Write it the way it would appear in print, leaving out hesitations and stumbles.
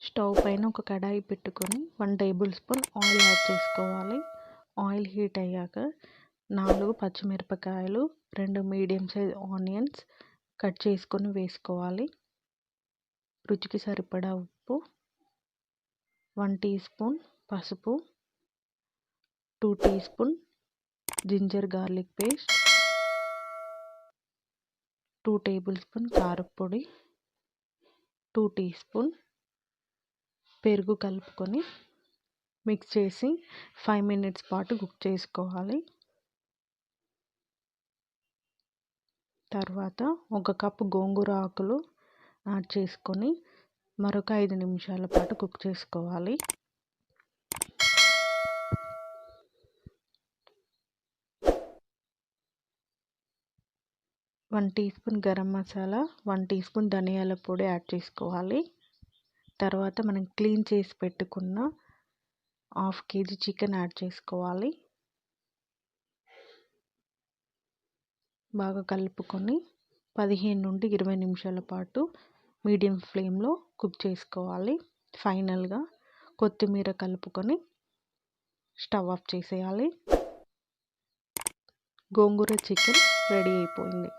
Stove పైన ఒక కడాయి పెట్టుకొని 1 టేబుల్ స్పూన్ ఆయిల్ యాడ్ చేసుకోవాలి. ఆయిల్ హీట్ అయ్యాక 4 పచ్చిమిరపకాయలు, 2 మీడియం సైజ్ ఆనియన్స్ కట్ చేసుకొని వేసుకోవాలి. రుచికి సరిపడా ఉప్పు, 1 టీ స్పూన్ పసుపు, 2 teaspoon ginger garlic paste, 2 tablespoon కారపొడి, 2 టీ స్పూన్ పెరుగు కలుపుకొని మిక్స్ చేసి 5 మినిట్స్ పాటు కుక్ చేసుకోవాలి. తర్వాత 1 కప్పు గోంగూర ఆకులు యాడ్ చేసుకొని మరొక 5 నిమిషాల పాటు కుక్ చేసుకోవాలి. One teaspoon garam masala, 1 teaspoon ధనియాల పొడి యాడ్ చేసుకోవాలి. తర్వాత మనం క్లీన్ చేసి పెట్టుకున్న 1/2 కేజీ చికెన్ యాడ్ చేసుకోవాలి. బాగా కలుపుకొని 15 నుండి 20 నిమిషాల పాటు మీడియం ఫ్లేమ్లో కుక్ చేసుకోవాలి. ఫైనల్గా కొత్తిమీర కలుపుకొని స్టవ్ ఆఫ్ చేసేయాలి. గోంగూర చికెన్ రెడీ అయిపోయింది.